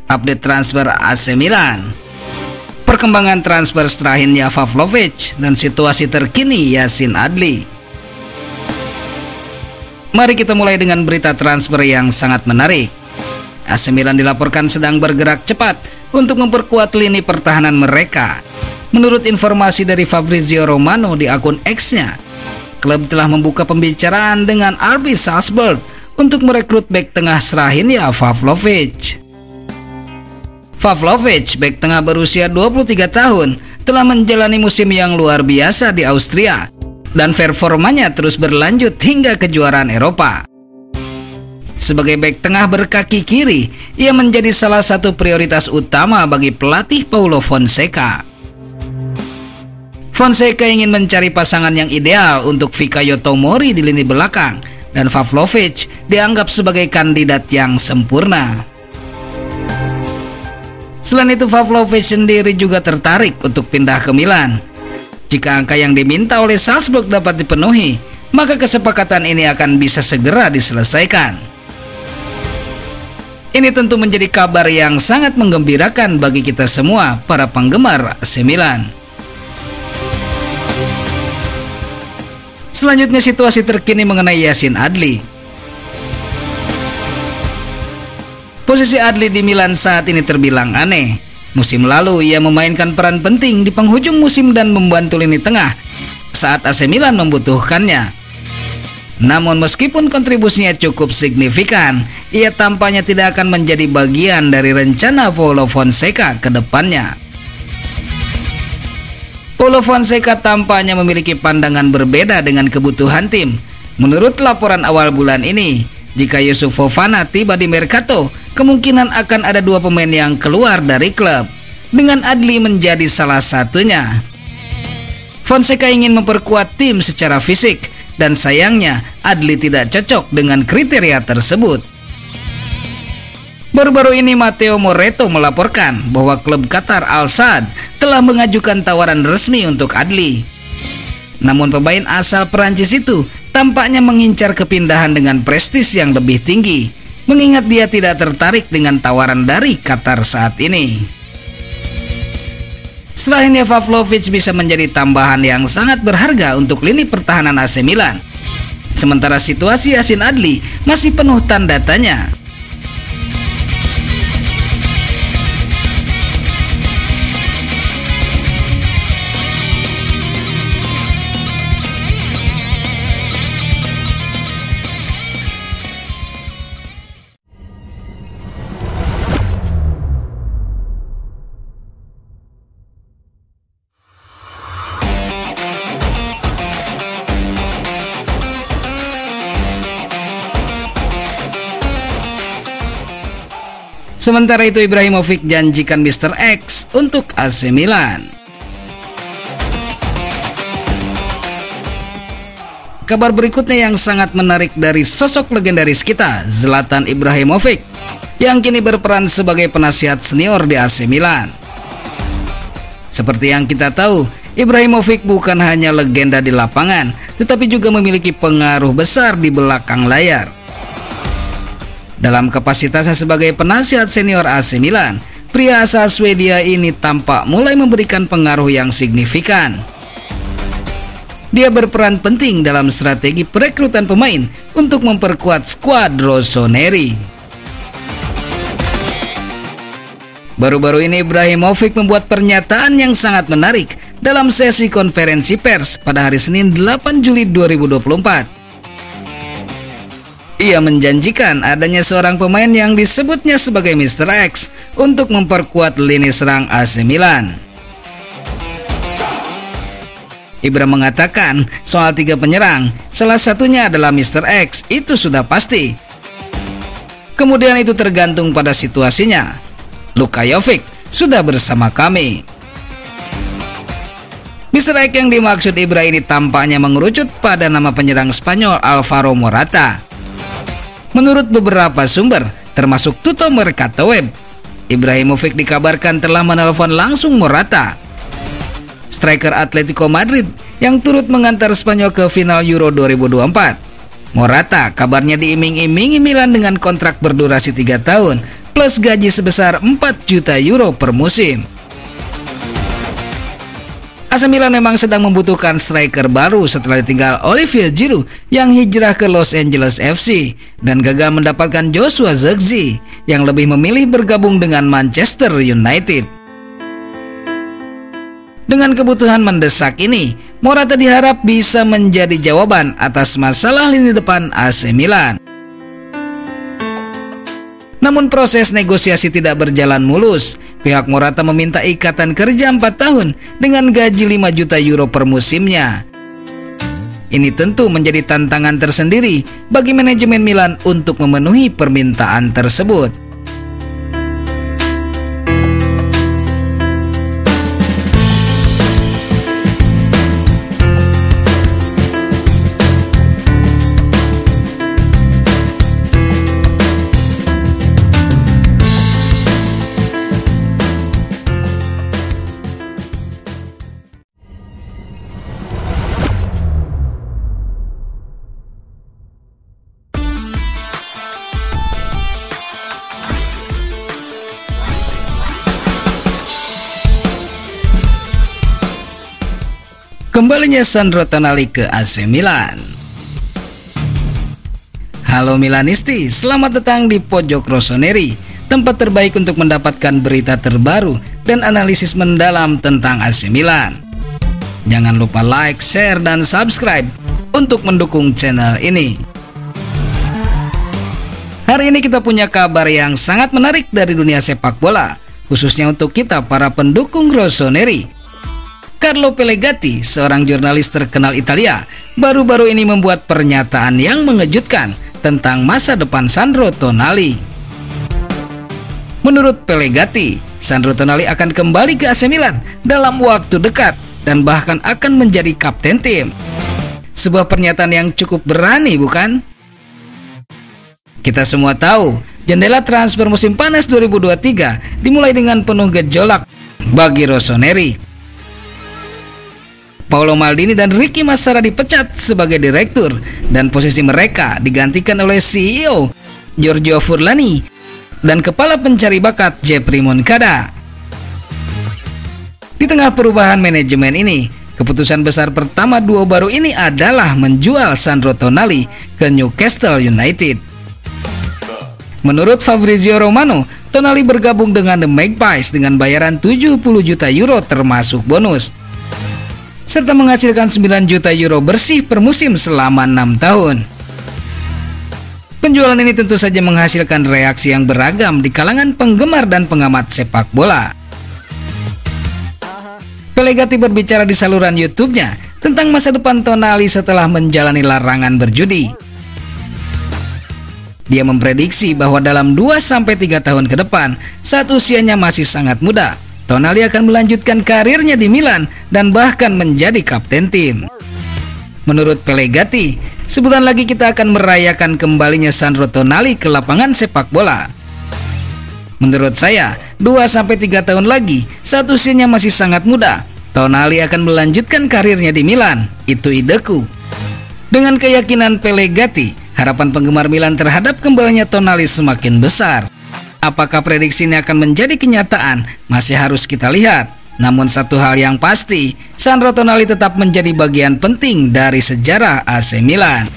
Update transfer AC Milan, perkembangan transfer Strahinja Pavlovic, dan situasi terkini Yacine Adli. Mari kita mulai dengan berita transfer yang sangat menarik. AC Milan dilaporkan sedang bergerak cepat untuk memperkuat lini pertahanan mereka. Menurut informasi dari Fabrizio Romano di akun X-nya, klub telah membuka pembicaraan dengan RB Salzburg untuk merekrut bek tengah Strahinja Pavlovic. Pavlovic, bek tengah berusia 23 tahun, telah menjalani musim yang luar biasa di Austria dan performanya terus berlanjut hingga kejuaraan Eropa. Sebagai bek tengah berkaki kiri, ia menjadi salah satu prioritas utama bagi pelatih Paulo Fonseca. Fonseca ingin mencari pasangan yang ideal untuk Fikayo Tomori di lini belakang, dan Pavlovic dianggap sebagai kandidat yang sempurna. Selain itu, Pavlovic sendiri juga tertarik untuk pindah ke Milan. Jika angka yang diminta oleh Salzburg dapat dipenuhi, maka kesepakatan ini akan bisa segera diselesaikan. Ini tentu menjadi kabar yang sangat menggembirakan bagi kita semua, para penggemar AC Milan. Selanjutnya, situasi terkini mengenai Yacine Adli. Posisi Adli di Milan saat ini terbilang aneh. Musim lalu ia memainkan peran penting di penghujung musim dan membantu lini tengah saat AC Milan membutuhkannya. Namun meskipun kontribusinya cukup signifikan, ia tampaknya tidak akan menjadi bagian dari rencana Paulo Fonseca ke depannya. Paulo Fonseca tampaknya memiliki pandangan berbeda dengan kebutuhan tim. Menurut laporan awal bulan ini, jika Yusuf Fofana tiba di Mercato, kemungkinan akan ada dua pemain yang keluar dari klub, dengan Adli menjadi salah satunya. Fonseca ingin memperkuat tim secara fisik, dan sayangnya Adli tidak cocok dengan kriteria tersebut. Baru-baru ini Matteo Moretto melaporkan bahwa klub Qatar Al Sadd telah mengajukan tawaran resmi untuk Adli. Namun pemain asal Perancis itu tampaknya mengincar kepindahan dengan prestis yang lebih tinggi, mengingat dia tidak tertarik dengan tawaran dari Qatar saat ini. Strahinja Pavlovic bisa menjadi tambahan yang sangat berharga untuk lini pertahanan AC Milan. Sementara situasi Yacine Adli masih penuh tanda tanya. Sementara itu, Ibrahimovic janjikan Mr. X untuk AC Milan. Kabar berikutnya yang sangat menarik dari sosok legendaris kita, Zlatan Ibrahimovic, yang kini berperan sebagai penasihat senior di AC Milan. Seperti yang kita tahu, Ibrahimovic bukan hanya legenda di lapangan, tetapi juga memiliki pengaruh besar di belakang layar. Dalam kapasitasnya sebagai penasihat senior AC Milan, pria asal Swedia ini tampak mulai memberikan pengaruh yang signifikan. Dia berperan penting dalam strategi perekrutan pemain untuk memperkuat skuad rossoneri. Baru-baru ini Ibrahimovic membuat pernyataan yang sangat menarik dalam sesi konferensi pers pada hari Senin 8 Juli 2024. Ia menjanjikan adanya seorang pemain yang disebutnya sebagai Mr. X untuk memperkuat lini serang AC Milan. Ibra mengatakan soal 3 penyerang, salah satunya adalah Mr. X, itu sudah pasti. Kemudian itu tergantung pada situasinya. Luka Jovic sudah bersama kami. Mr. X yang dimaksud Ibra ini tampaknya mengerucut pada nama penyerang Spanyol Alvaro Morata. Menurut beberapa sumber, termasuk Tutto Mercato Web, Ibrahimovic dikabarkan telah menelpon langsung Morata. Striker Atletico Madrid yang turut mengantar Spanyol ke final Euro 2024. Morata kabarnya diiming-imingi Milan dengan kontrak berdurasi 3 tahun plus gaji sebesar 4 juta euro per musim. AC Milan memang sedang membutuhkan striker baru setelah ditinggal Olivier Giroud yang hijrah ke Los Angeles FC dan gagal mendapatkan Joshua Zirkzee yang lebih memilih bergabung dengan Manchester United. Dengan kebutuhan mendesak ini, Morata diharap bisa menjadi jawaban atas masalah lini depan AC Milan. Namun proses negosiasi tidak berjalan mulus. Pihak Morata meminta ikatan kerja 4 tahun dengan gaji 5 juta euro per musimnya. Ini tentu menjadi tantangan tersendiri bagi manajemen Milan untuk memenuhi permintaan tersebut. Kembalinya Sandro Tonali ke AC Milan. Halo Milanisti, selamat datang di Pojok Rossoneri, tempat terbaik untuk mendapatkan berita terbaru dan analisis mendalam tentang AC Milan. Jangan lupa like, share, dan subscribe untuk mendukung channel ini. Hari ini kita punya kabar yang sangat menarik dari dunia sepak bola, khususnya untuk kita para pendukung Rossoneri. Carlo Pellegatti, seorang jurnalis terkenal Italia, baru-baru ini membuat pernyataan yang mengejutkan tentang masa depan Sandro Tonali. Menurut Pellegatti, Sandro Tonali akan kembali ke AC Milan dalam waktu dekat dan bahkan akan menjadi kapten tim. Sebuah pernyataan yang cukup berani, bukan? Kita semua tahu, jendela transfer musim panas 2023 dimulai dengan penuh gejolak bagi Rossoneri. Paolo Maldini dan Ricky Massara dipecat sebagai direktur dan posisi mereka digantikan oleh CEO Giorgio Furlani dan kepala pencari bakat Jeffrey Moncada. Di tengah perubahan manajemen ini, keputusan besar pertama duo baru ini adalah menjual Sandro Tonali ke Newcastle United. Menurut Fabrizio Romano, Tonali bergabung dengan The Magpies dengan bayaran 70 juta euro termasuk bonus, serta menghasilkan 9 juta euro bersih per musim selama 6 tahun. Penjualan ini tentu saja menghasilkan reaksi yang beragam di kalangan penggemar dan pengamat sepak bola. Pellegatti berbicara di saluran YouTube-nya tentang masa depan Tonali setelah menjalani larangan berjudi. Dia memprediksi bahwa dalam 2-3 tahun ke depan, saat usianya masih sangat muda, Tonali akan melanjutkan karirnya di Milan dan bahkan menjadi kapten tim. Menurut Pellegatti, sebulan lagi kita akan merayakan kembalinya Sandro Tonali ke lapangan sepak bola. Menurut saya, 2-3 tahun lagi, saat usianya masih sangat muda, Tonali akan melanjutkan karirnya di Milan. Itu ideku. Dengan keyakinan Pellegatti, harapan penggemar Milan terhadap kembalinya Tonali semakin besar. Apakah prediksi ini akan menjadi kenyataan? Masih harus kita lihat. Namun satu hal yang pasti, Sandro Tonali tetap menjadi bagian penting dari sejarah AC Milan.